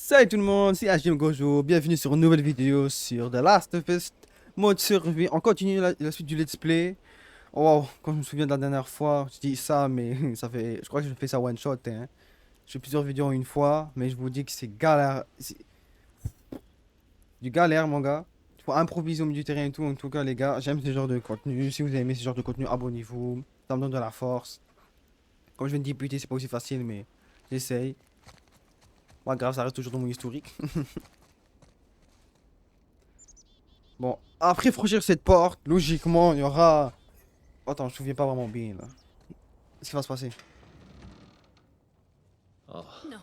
Salut tout le monde, c'est HM Gojo, bienvenue sur une nouvelle vidéo sur The Last of Us, mode survie. On continue la suite du let's play. Oh, wow, quand je me souviens de la dernière fois, je dis ça, mais ça fait, je crois que je fais ça one shot, hein. Je fais plusieurs vidéos en une fois, mais je vous dis que c'est galère, c'est du galère mon gars. Il faut improviser au milieu du terrain et tout, en tout cas les gars, j'aime ce genre de contenu. Si vous aimez ce genre de contenu, abonnez-vous, ça me donne de la force. Comme je viens de débuter, c'est pas aussi facile, mais j'essaye. Pas grave, ça reste toujours dans mon historique. Bon, après franchir cette porte, logiquement, il y aura... Attends, je me souviens pas vraiment bien, là. Qu'est-ce qui va se passer? Oh, Non.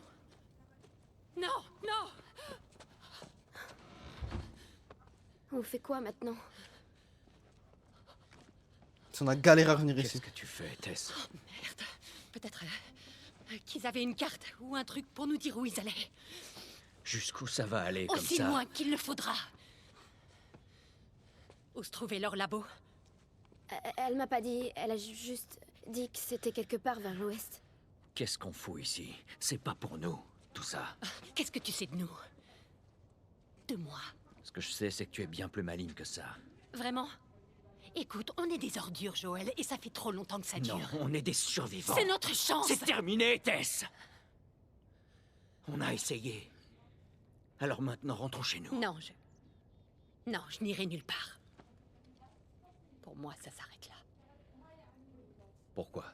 Non, non. On fait quoi maintenant? Si on a galéré à revenir qu'est-ce ici. que tu fais, Tess? Merde. Peut-être qu'ils avaient une carte ou un truc pour nous dire où ils allaient. Jusqu'où ça va aller comme Aussi ça? loin qu'il le faudra. Où se trouvait leur labo? Elle m'a pas dit, elle a juste dit que c'était quelque part vers l'ouest. Qu'est-ce qu'on fout ici? C'est pas pour nous, tout ça. Qu'est-ce que tu sais de nous? De moi? Ce que je sais, c'est que tu es bien plus maligne que ça. Vraiment? Écoute, on est des ordures, Joël, et ça fait trop longtemps que ça dure. Non, on est des survivants. C'est notre chance! C'est terminé, Tess! On a essayé. Alors maintenant, rentrons chez nous. Non, je n'irai nulle part. Pour moi, ça s'arrête là. Pourquoi?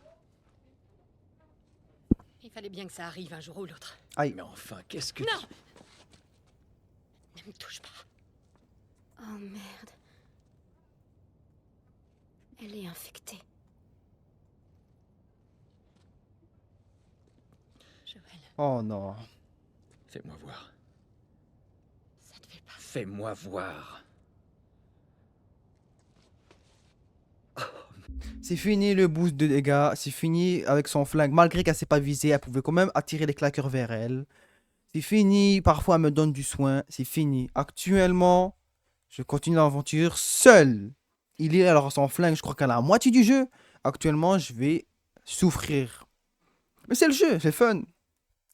Il fallait bien que ça arrive un jour ou l'autre. Aïe. Mais enfin, qu'est-ce que... Non! Ne me touche pas. Oh merde. Elle est infectée. Joël, Oh non. Fais-moi voir. ça ne fait pas... Fais-moi voir. C'est fini le boost de dégâts, c'est fini avec son flingue. Malgré qu'elle s'est pas visée, elle pouvait quand même attirer les claqueurs vers elle. C'est fini, parfois elle me donne du soin, c'est fini. Actuellement, je continue l'aventure seul. Il est alors son flingue, je crois qu'elle a la moitié du jeu. Actuellement, je vais souffrir. Mais c'est le jeu, c'est fun.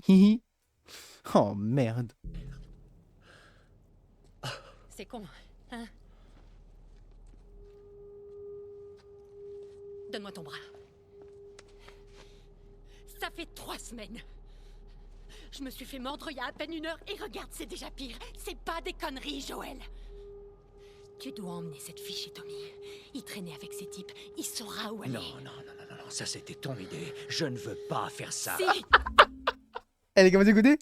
Hihi. Oh merde. C'est con, hein? Donne-moi ton bras. Ça fait 3 semaines. Je me suis fait mordre il y a à peine 1 heure et regarde, c'est déjà pire. C'est pas des conneries, Joël. Tu dois emmener cette fille chez Tommy. Il traînait avec ces types. Il saura où aller. Non, non, non, non, non, non, ça c'était ton idée. Je ne veux pas faire ça. Si, Elle est comment écouter?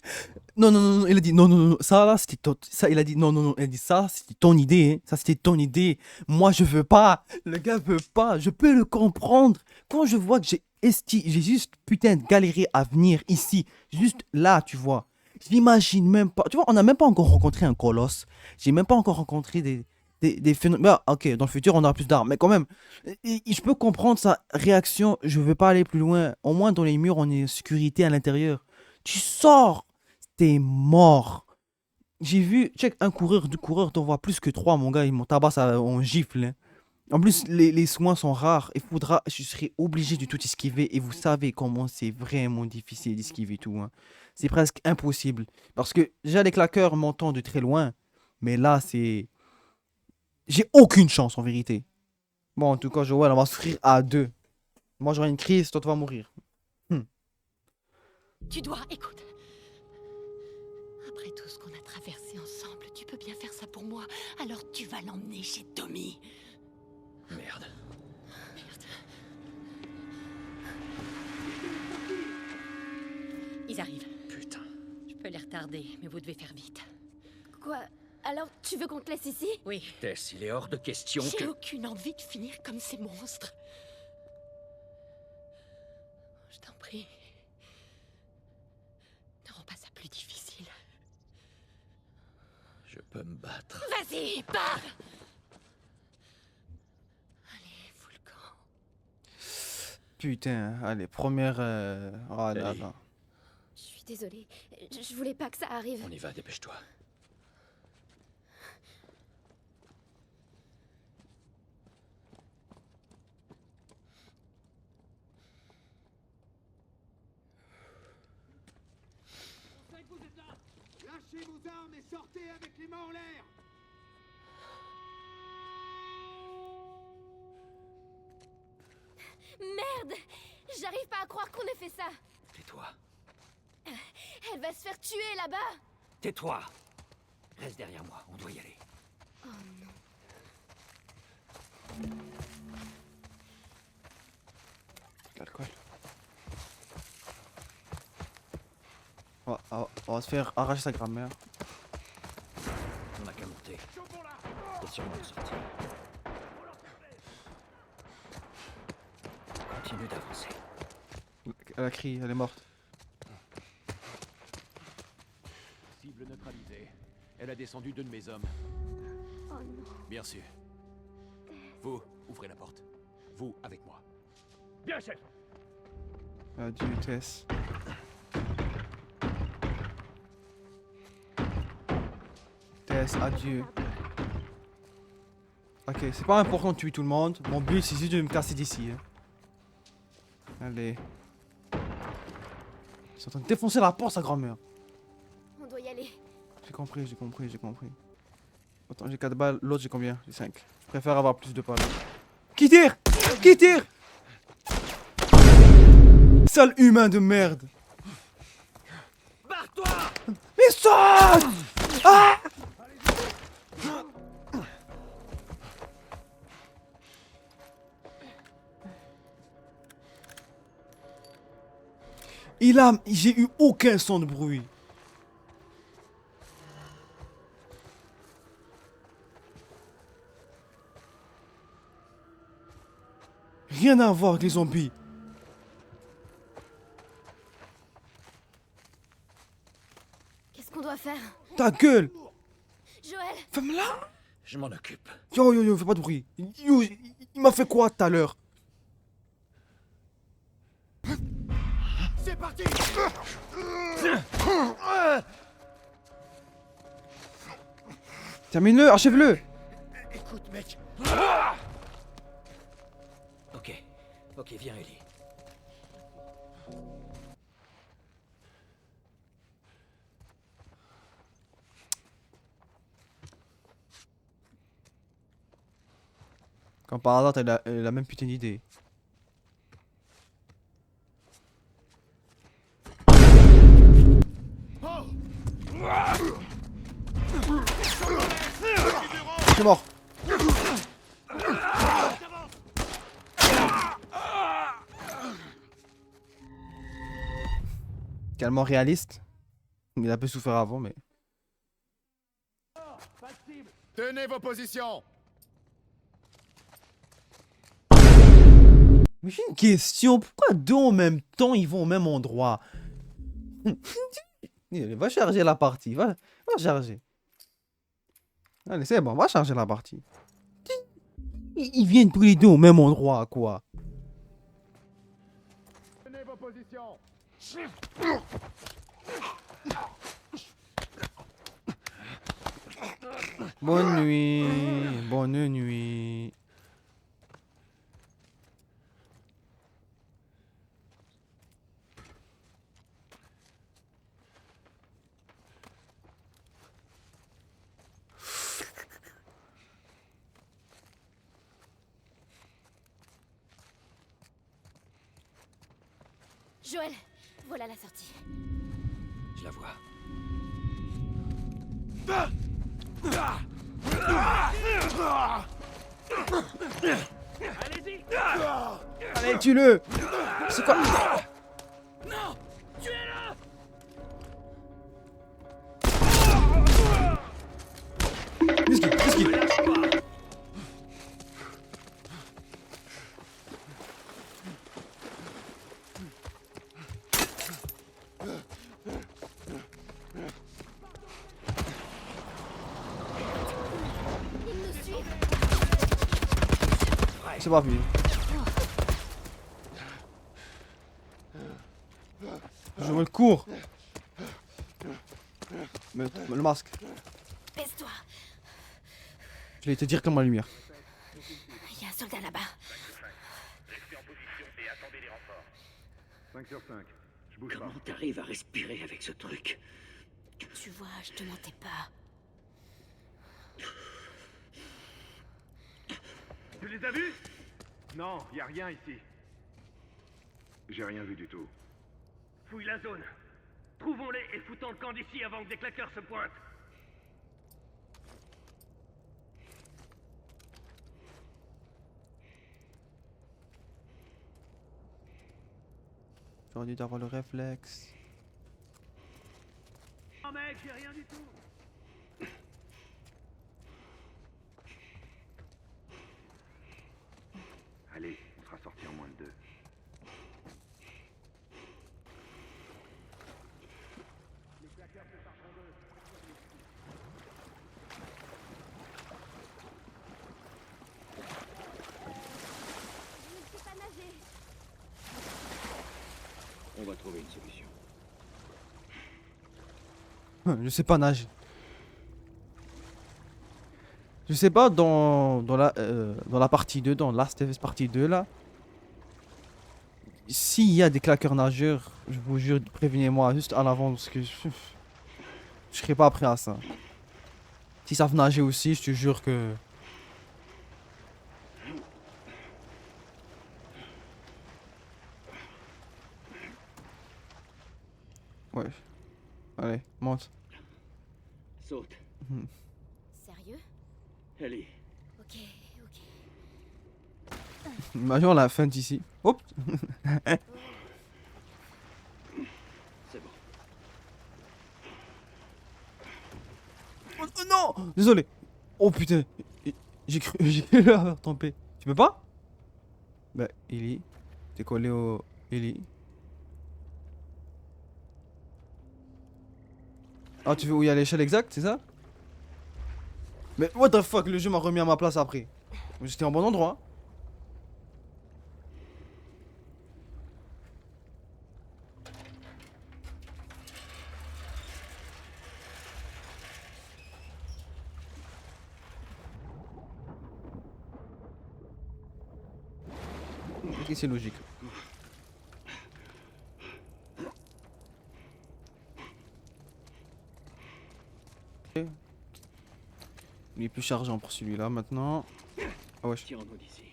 Non, non, non, non, il a dit non, non, non, ça là, c'était ton... Ça, il a dit non, non, non, il a dit ça, c'était ton idée, hein. Ça, c'était ton idée. Moi, je veux pas. Le gars veut pas. Je peux le comprendre. Quand je vois que j'ai juste, putain, galéré à venir ici, juste là, tu vois. Je l'imagine même pas. Tu vois, on n'a même pas encore rencontré un colosse. J'ai même pas encore rencontré des phénomènes. Bah, ok, dans le futur, on aura plus d'armes, mais quand même, je peux comprendre sa réaction. Je veux pas aller plus loin. Au moins, dans les murs, on est en sécurité à l'intérieur. Tu sors, t'es mort. J'ai vu, check, un coureur, 2 coureurs, t'en vois plus que 3, mon gars, ils m'ont tabassé en gifle, hein. En plus, les soins sont rares. Je serai obligé de tout esquiver. Et vous savez comment c'est vraiment difficile d'esquiver tout, hein. C'est presque impossible. Parce que déjà, les claqueurs m'entendent de très loin. Mais là, c'est... J'ai aucune chance, en vérité. Bon, en tout cas, Joël, on va souffrir à 2. Moi, j'aurai une crise, toi, tu vas mourir. tu dois, écoute. Après tout ce qu'on a traversé ensemble, tu peux bien faire ça pour moi. Alors tu vas l'emmener chez Tommy. Merde. Merde. Ils arrivent. Putain. Je peux les retarder, mais vous devez faire vite. Quoi? Alors tu veux qu'on te laisse ici? Oui. Tess, il est hors de question J'ai que... aucune envie de finir comme ces monstres. Je t'en prie. Ne rends pas ça plus difficile. Je peux me battre. Vas-y, pars! Allez, fous le camp. Putain, allez, première... Oh là Ellie. là. Je suis désolée. Je voulais pas que ça arrive. On y va, dépêche-toi. Lâchez vos armes et sortez avec les mains en l'air. Merde! J'arrive pas à croire qu'on ait fait ça! Tais-toi. Elle va se faire tuer là-bas! Tais-toi. Reste derrière moi, on doit y aller. Oh non. L'alcool. On va se faire arracher sa grand-mère. On n'a qu'à monter. C'est sûrement une sortie. Continue d'avancer. Elle a crié, elle est morte. Cible neutralisée. Elle a descendu 2 de mes hommes. Oh non. Bien sûr. Vous, ouvrez la porte. Vous, avec moi. Bien, chef. Adieu, Tess. Tess, adieu. Ok, c'est pas important de tuer tout le monde. Mon but, c'est juste de me casser d'ici. Hein. Allez. Ils sont en train de défoncer la porte, sa grand-mère. On doit y aller. J'ai compris. Attends, j'ai 4 balles. L'autre, j'ai combien? J'ai 5. Je préfère avoir plus de balles. Qui tire? Qui tire? Sale humain de merde. Barre-toi! Mais saute! Ah! J'ai eu aucun son de bruit. Rien à voir avec les zombies. Qu'est-ce qu'on doit faire? Ta gueule! Joël! Femme-là! Je m'en occupe. Yo, fais pas de bruit. Yo, il m'a fait quoi tout à l'heure? C'est parti. Termine-le, achève-le! Écoute, mec. Ok, viens, Ellie. Comme par hasard, t'as la même putain d'idée. C'est mort. Tellement réaliste. Il a un peu souffert avant, mais... Tenez vos positions. Mais j'ai une question. Pourquoi deux en même temps, ils vont au même endroit? Va charger la partie. Va charger. Allez, c'est bon. Va charger la partie. Ils viennent tous les deux au même endroit, quoi. Tenez vos positions. Bonne nuit. Bonne nuit. Joël, voilà la sortie. Je la vois. Allez-y. Allez, tue-le. C'est quoi? Non! Tuez-le! Qu'est-ce qu'il... Il nous suit. C'est pas fini. Je me cours. Mais le masque. Baisse-toi. Je l'ai été directement à la lumière. Il y a un soldat là-bas. Restez en position et attendez les renforts. 5 sur 5. Je bouge pas. Comment t'arrives à respirer avec ce truc? Tu vois, je te mentais pas. Tu les as vus? Non, y a rien ici. J'ai rien vu du tout. Fouille la zone. Trouvons-les et foutons le camp d'ici avant que des claqueurs se pointent. J'aurais dû avoir le réflexe. Oh mec, j'ai rien du tout. Allez, on sera sorti en moins de 2. Je ne sais pas nager. On va trouver une solution. Je sais pas nager. Je sais pas dans la partie 2, dans Last of Us partie 2 là. S'il y a des claqueurs nageurs, je vous jure, prévenez-moi juste à l'avant parce que je serai pas prêt à ça. S'ils savent nager aussi, je te jure que... Ouais. Allez, monte. Saute. Sérieux? Ellie. Ok, ok. Imagine la fin d'ici. Hop. C'est bon. Oh, oh non. Désolé. Oh putain. J'ai cru avoir tombé. Tu peux pas? Bah, Ellie. T'es collé au... Ellie. Ah, tu veux où il y a l'échelle exacte, c'est ça? Mais what the fuck, le jeu m'a remis à ma place après. J'étais en bon endroit. Ok, c'est logique. Ok. Il est plus chargeant pour celui-là maintenant. Ah ouais. Tirons-nous d'ici.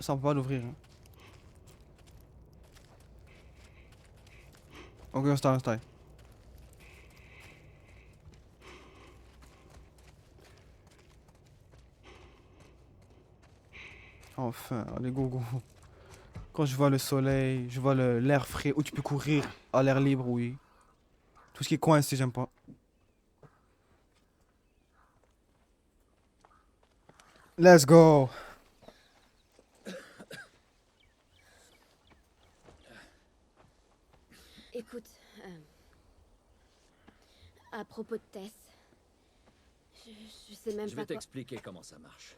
Ça on peut pas l'ouvrir. Hein. Ok, installe, installe. Enfin, allez go go. Quand je vois le soleil, je vois l'air frais, où tu peux courir à l'air libre, oui. Tout ce qui est coincé, j'aime pas. Let's go. Écoute, à propos de Tess, je sais même Je pas vais quoi... t'expliquer comment ça marche.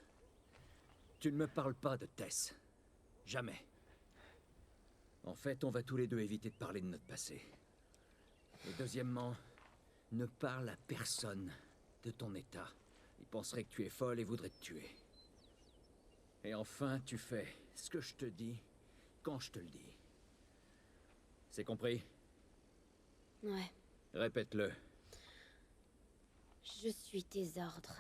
Tu ne me parles pas de Tess. Jamais. En fait, on va tous les deux éviter de parler de notre passé. Et deuxièmement, ne parle à personne de ton état. Il penserait que tu es folle et voudrait te tuer. Et enfin, tu fais ce que je te dis quand je te le dis. C'est compris? Ouais, Répète-le. je suis tes ordres.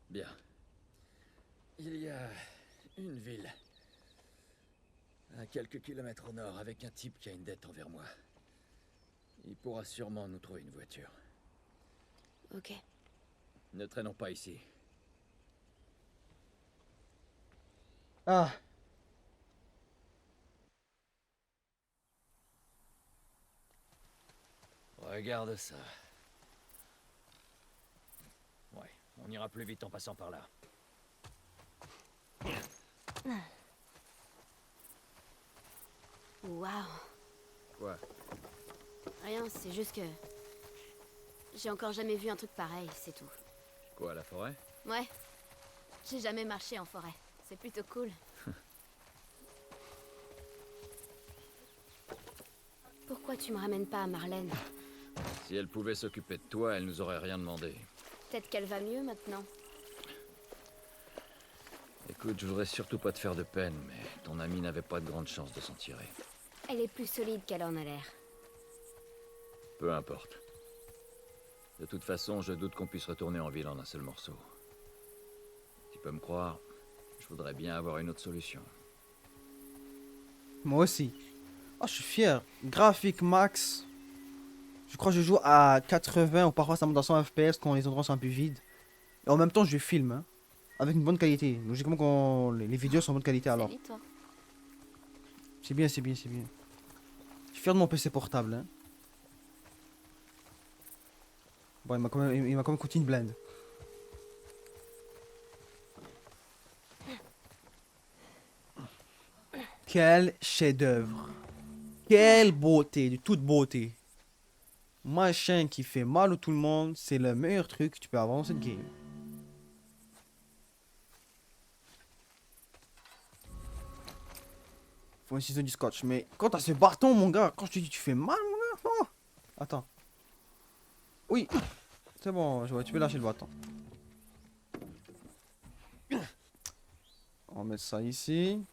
Bien. Il y a une ville à quelques kilomètres au nord avec un type qui a une dette envers moi. Il pourra sûrement nous trouver une voiture. Ok. Ne traînons pas ici. Ah. Regarde ça. Ouais, on ira plus vite en passant par là. Waouh. Quoi? Rien, c'est juste que... J'ai encore jamais vu un truc pareil, c'est tout. Quoi, la forêt? Ouais. J'ai jamais marché en forêt. C'est plutôt cool. Pourquoi tu me ramènes pas à Marlène? Si elle pouvait s'occuper de toi, elle nous aurait rien demandé. Peut-être qu'elle va mieux maintenant. Écoute, je voudrais surtout pas te faire de peine, mais ton ami n'avait pas de grande chance de s'en tirer. Elle est plus solide qu'elle en a l'air. Peu importe. De toute façon, je doute qu'on puisse retourner en ville en un seul morceau. Tu peux me croire, je voudrais bien avoir une autre solution. Moi aussi. Oh, je suis fier. Graphique max. Je crois que je joue à 80 ou parfois ça monte à 100 FPS quand les endroits sont un peu vides. Et en même temps, je filme. Hein, avec une bonne qualité. Logiquement, quand les vidéos sont en bonne qualité alors. Salut, toi. C'est bien, c'est bien, c'est bien. Je suis fier de mon PC portable. Hein. Bon, il m'a quand même coûté une blinde. Quel chef-d'œuvre. Quelle beauté, de toute beauté. Machin qui fait mal à tout le monde, c'est le meilleur truc que tu peux avoir dans cette game. Faut un ciseau du scotch, mais quand t'as ce bâton, mon gars, quand je te dis tu fais mal, mon gars. Oh. Attends. Oui, c'est bon, je vois, tu peux lâcher le bâton. On va mettre ça ici.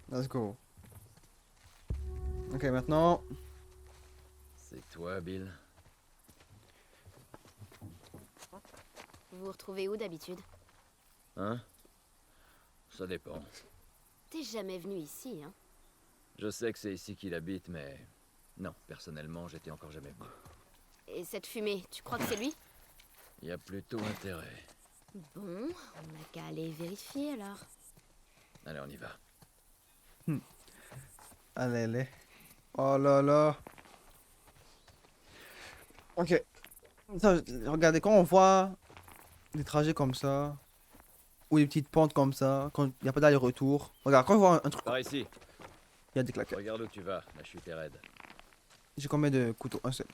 Let's go. Ok, maintenant. C'est toi, Bill? Vous vous retrouvez où d'habitude? Hein? Ça dépend. T'es jamais venu ici, hein? Je sais que c'est ici qu'il habite, mais... Non, personnellement, j'étais encore jamais venu. Et cette fumée, tu crois que c'est lui? Il y a plutôt intérêt. Bon, on n'a qu'à aller vérifier alors. Allez, on y va. Allez, allez. Oh là là. Ok. Ça, regardez, quand on voit des trajets comme ça, ou des petites pentes comme ça, quand il n'y a pas d'aller-retour. Regarde, quand on voit un truc, Par ici. il y a des claquettes. Regarde où tu vas, la chute est raide. J'ai combien de couteaux? Un seul.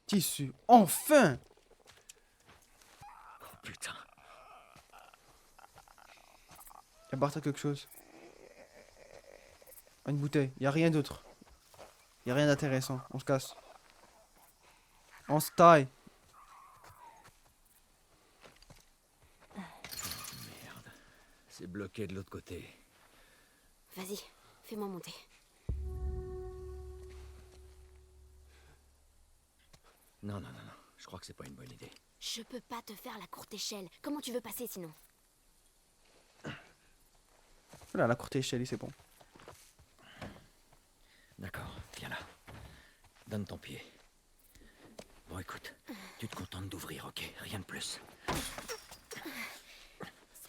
Tissu. Enfin! Oh putain. Il y a par terre quelque chose. Une bouteille. Il y a rien d'autre. Il y a rien d'intéressant. On se casse. On se taille. C'est bloqué de l'autre côté. Vas-y, fais-moi monter. Non, non, non, non. Je crois que c'est pas une bonne idée. Je peux pas te faire la courte échelle. Comment tu veux passer sinon? Voilà, la courte échelle, c'est bon. D'accord, viens là. Donne ton pied. Bon, écoute, tu te contentes d'ouvrir, ok? Rien de plus. Ça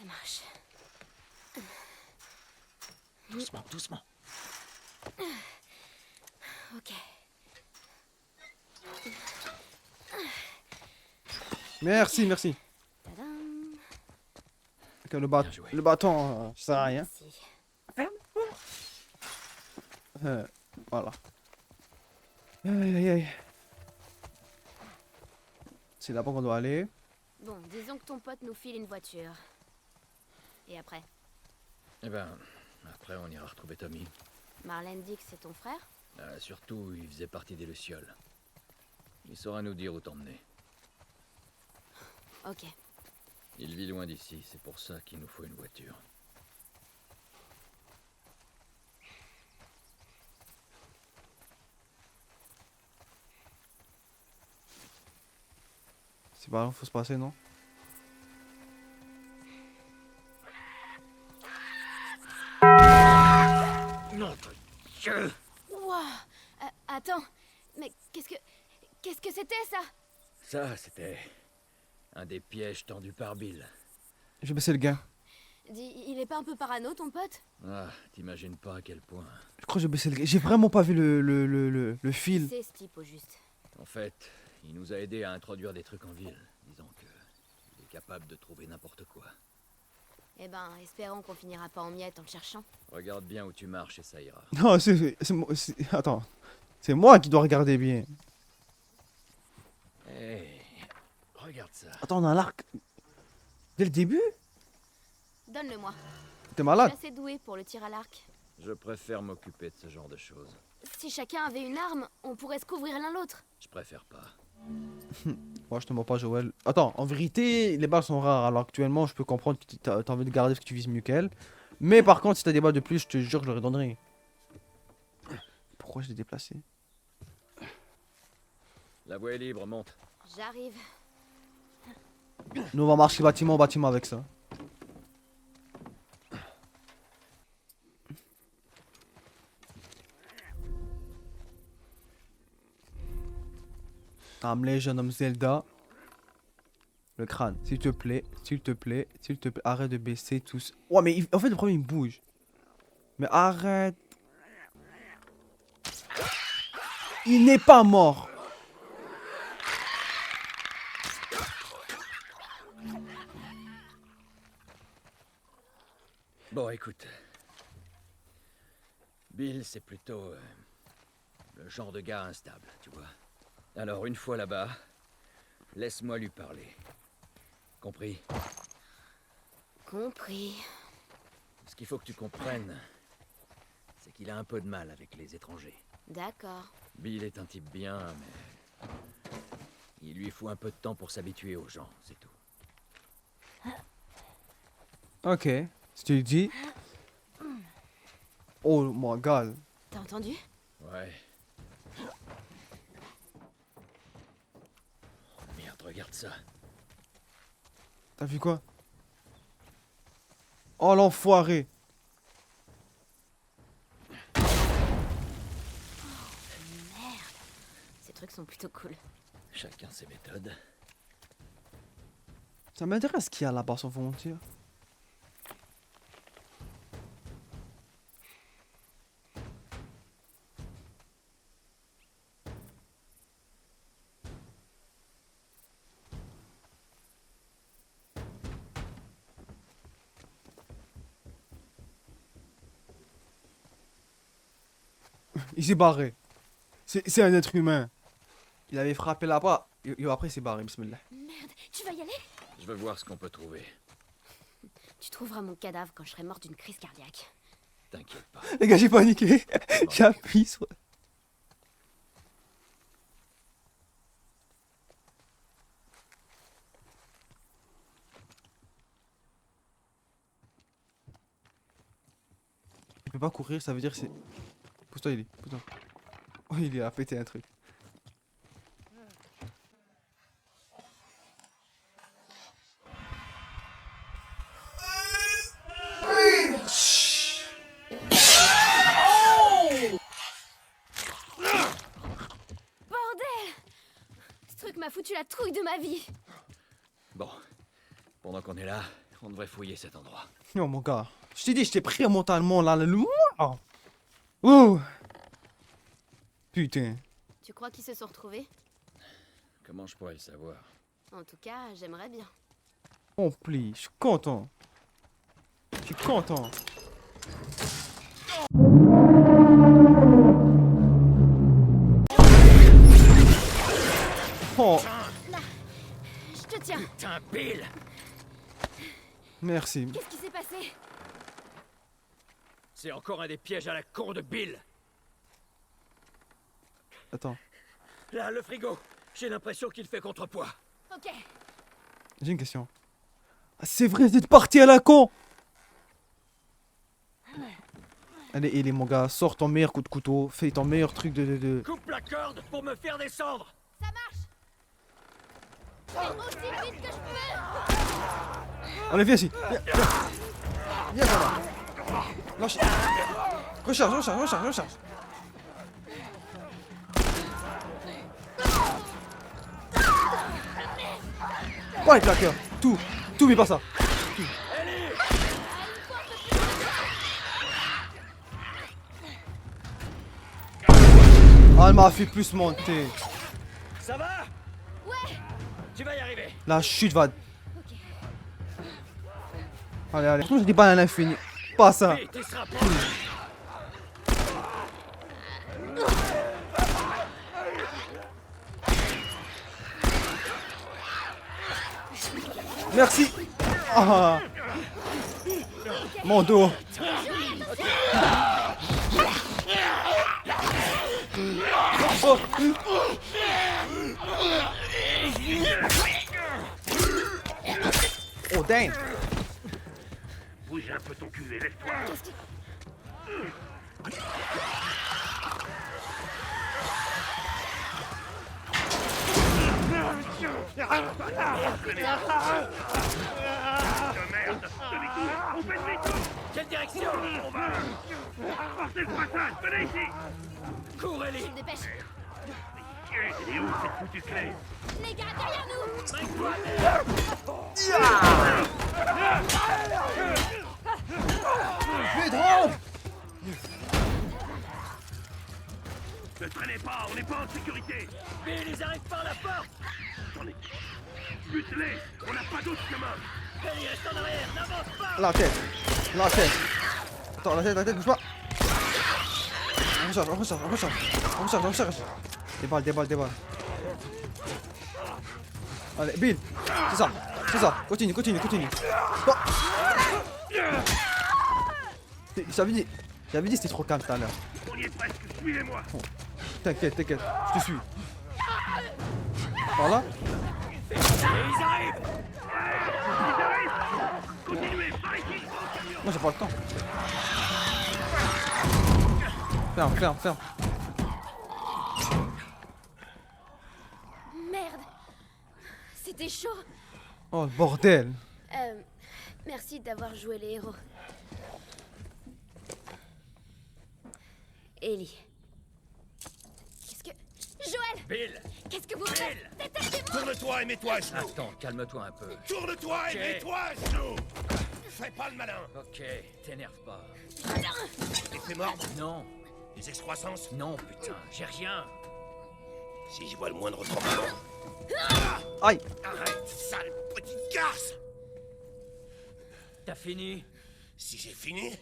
marche. Doucement, doucement. Ok. Merci, merci. Tadam. Ok, Bien joué. le bâton, ça sert à rien. Merci. Voilà. Aïe, aïe, aïe. C'est là-bas qu'on doit aller. Bon, disons que ton pote nous file une voiture. Et après? Eh ben, après on ira retrouver Tommy. Marlène dit que c'est ton frère? Surtout, il faisait partie des Lucioles. Il saura nous dire où t'emmener. Ok. Il vit loin d'ici, c'est pour ça qu'il nous faut une voiture. C'est pas grave, faut se passer, non? Notre Dieu! Ouah. Attends. Mais qu'est-ce que c'était ça? Ça, c'était un des pièges tendus par Bill. Je vais baisser le gain. Il est pas un peu parano ton pote? Ah, t'imagines pas à quel point. Je crois que j'ai baissé le gain. J'ai vraiment pas vu le fil. C'est ce type au juste. En fait, il nous a aidés à introduire des trucs en ville. Disons que il est capable de trouver n'importe quoi. Eh ben, espérons qu'on finira pas en miettes en le cherchant. Regarde bien où tu marches et ça ira. Non, attends. C'est moi qui dois regarder bien. Hey, regarde ça. Attends, on a l'arc. Dès le début? Donne-le-moi. T'es Je suis malade? assez doué pour le tir à l'arc. Je préfère m'occuper de ce genre de choses. Si chacun avait une arme, on pourrait se couvrir l'un l'autre. Je préfère pas. Moi, je te mens pas, Joël. Attends, en vérité, les balles sont rares. Alors actuellement, je peux comprendre que t'as envie de garder ce que tu vises mieux qu'elle. Mais par contre, si t'as des balles de plus, je te jure que je leur donnerai. Pourquoi je l'ai déplacé? La voie est libre, monte. J'arrive. Nous, on va marcher bâtiment en bâtiment avec ça. Tamley, jeune homme Zelda. Le crâne, s'il te plaît, s'il te plaît, s'il te plaît, arrête de baisser tous. Ouais, mais en fait, le problème, il bouge. Mais arrête. Il n'est pas mort. Bon, écoute. Bill, c'est plutôt le genre de gars instable, tu vois. Alors, une fois là-bas, laisse-moi lui parler. Compris? Compris. Ce qu'il faut que tu comprennes, c'est qu'il a un peu de mal avec les étrangers. D'accord. Bill est un type bien, mais il lui faut un peu de temps pour s'habituer aux gens, c'est tout. Ok, si tu le dis. Oh my god. T'as entendu? Ouais. Merde, regarde ça. T'as vu quoi? Oh l'enfoiré. Ces trucs sont plutôt cool. Chacun ses méthodes. Ça m'intéresse qu'il y a là-bas sans volontaire. Il s'est barré. C'est un être humain. Il avait frappé là-bas. Et après, il s'est barré. Bismillah. Merde, tu vas y aller? Je veux voir ce qu'on peut trouver. Tu trouveras mon cadavre quand je serai mort d'une crise cardiaque. T'inquiète pas. Les gars, j'ai paniqué. J'ai appuyé sur. Il peut pas courir, ça veut dire que c'est. Pousse-toi, il est. Pousse-toi. Oh, il a pété un truc. Bordel! Ce truc m'a foutu la trouille de ma vie. Bon, pendant qu'on est là, on devrait fouiller cet endroit. Non, mon gars. Je t'ai dit, je t'ai pris mentalement là. Oh. Ouh. Putain. Tu crois qu'ils se sont retrouvés? Comment je pourrais le savoir? En tout cas, j'aimerais bien. Oh, please. Je suis content. Je suis content. Oh, Je te tiens. Putain, Bill! merci. Qu'est-ce qui s'est passé? C'est encore un des pièges à la con de Bill! Attends, Là, le frigo! J'ai l'impression qu'il fait contrepoids. Ok. j'ai une question. Ah, c'est vrai, vous êtes parti à la con. Allez, mon gars, sors ton meilleur coup de couteau, fais ton meilleur truc de... Coupe la corde pour me faire descendre! Ça marche. Fais aussi vite que je peux. Allez, viens ici. Viens là. Lâche. Recharge. Pas les claqueurs. Tout, mais pas ça. Tout. Ah, elle m'a fait plus monter. Ça va? Ouais. Tu vas y arriver. La chute va... Ok. Allez, allez. Surtout, je dis pas à l'infini. Pas ça. Vite, il sera pas. Merci. Ah. Mon dos. Oh. Oh, damn. Bouge un peu ton cul et lève-toi. De merde. Demi-tour. On fait demi-tour. Quelle direction? On va forcer le passage. Venez ici. Cours, Ellie. Je me dépêche. Il est où cette foutue clé? Les gars, derrière nous! Vite, rentre. Ne traînez pas, on n'est pas en sécurité. Bill, ils arrivent par la porte. Attendez. Bute-les. On n'a pas d'autre chemin. Ellie, reste en arrière, n'avance pas. La tête. La tête. Attends, la tête, bouge pas. On recharge, on recharge, on recharge. On recharge, on recharge. Des balles, des balles, des balles. Allez, Bill. C'est ça. C'est ça. Continue, continue, continue. Oh. J'avais dit c'était trop calme tout à l'heure. On y est presque. Suivez-moi. T'inquiète, t'inquiète. Je te suis. Par là. Et ils arrivent. Continuez, par ici. Moi j'ai pas le temps. Ferme, ferme, ferme. Merde! C'était chaud. Oh le bordel. Merci d'avoir joué les héros. Ellie. Qu'est-ce que... Joël! Bill. Qu'est-ce que vous faites? Bill. Détachez-moi! Tourne-toi et mets-toi à genoux. Attends, calme-toi un peu. Tourne-toi et Ok. mets-toi à genoux. Fais pas le malin. Ok, t'énerve pas. Effet mordre. Non, Des excroissances. non, putain, j'ai rien. Si je vois le moindre tremblement. Aïe. Arrête, sale petite garce. T'as fini? Si j'ai fini,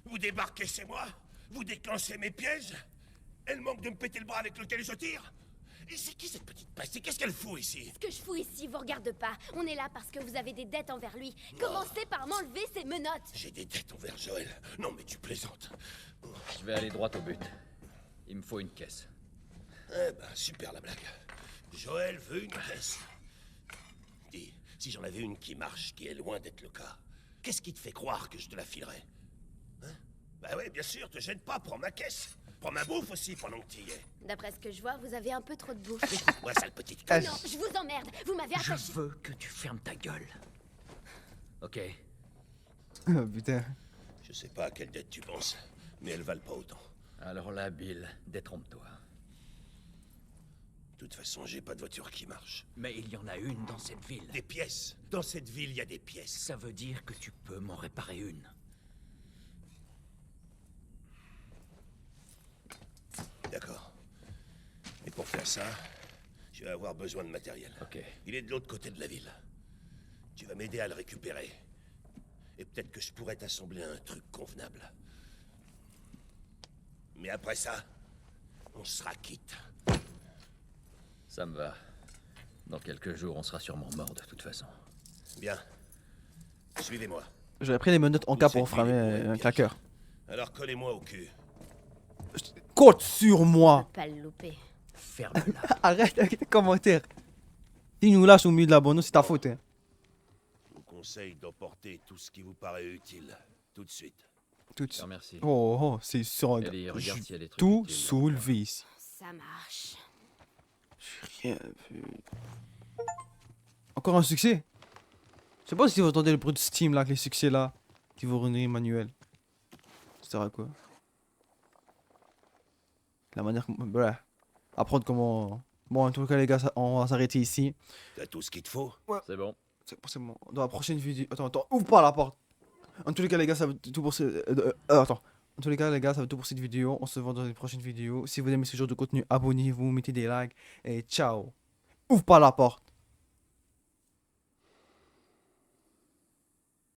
vous débarquez chez moi, vous déclenchez mes pièges, elle manque de me péter le bras avec lequel je tire. Et c'est qui cette petite peste? Et qu'est-ce qu'elle fout ici? Ce que je fous ici vous regarde pas. On est là parce que vous avez des dettes envers lui. Commencez par m'enlever ces menottes. J'ai des dettes envers Joël. Non mais tu plaisantes. Je vais aller droit au but. Il me faut une caisse. Eh ben, super la blague. Joël veut une caisse. Dis, si j'en avais une qui marche, qui est loin d'être le cas, qu'est-ce qui te fait croire que je te la filerais? Hein? Bah ouais, bien sûr, te gêne pas, prends ma caisse. Prends ma bouffe aussi pendant que t'y es. D'après ce que je vois, vous avez un peu trop de bouffe. Écoute-moi, sale petite Ah, Non, je vous emmerde. Vous m'avez Je attaché. veux que tu fermes ta gueule. Ok, Oh, putain. Je sais pas à quelle dette tu penses, mais elles valent pas autant. alors là, Bill, détrompe-toi. De toute façon, j'ai pas de voiture qui marche. Mais il y en a une dans cette ville. Des pièces. Dans cette ville, il y a des pièces. Ça veut dire que tu peux m'en réparer une. D'accord. Et pour faire ça, je vais avoir besoin de matériel. Ok. Il est de l'autre côté de la ville. Tu vas m'aider à le récupérer. Et peut-être que je pourrais t'assembler un truc convenable. Mais après ça, on sera quitte. Ça me va. Dans quelques jours, on sera sûrement mort de toute façon. Bien. Suivez-moi. J'avais pris les menottes en cas pour Cette ville framer est pour un être claqueur. Alors collez-moi au cul. Compte sur moi. Pas le louper. Ferme-la. Arrête avec les commentaires. Si nous lâche au milieu de la bonne, c'est ta faute. Hein. Je vous conseille d'emporter tout ce qui vous paraît utile. Tout de suite. Tout Je te remercie. Oh, oh, c'est sûr. Ellie, regarde s'il y a des trucs Tout utiles. soulevé ici. Ça marche. J'ai rien vu. Encore un succès. Je sais pas si vous entendez le bruit de Steam là, avec les succès là. Qui vous renouer manuel. Ça sert à quoi? La manière. Bref. Apprendre comment. Bon, en tout cas, les gars, on va s'arrêter ici. T'as tout ce qu'il te faut? C'est bon. C'est bon. Dans la prochaine vidéo. Attends, ouvre pas la porte. En tous les cas, les gars, ça va être tout pour attends. En tous les cas, les gars, ça va être tout pour cette vidéo. On se voit dans une prochaine vidéo. Si vous aimez ce genre de contenu, abonnez-vous, mettez des likes. Et ciao. Ouvre pas la porte.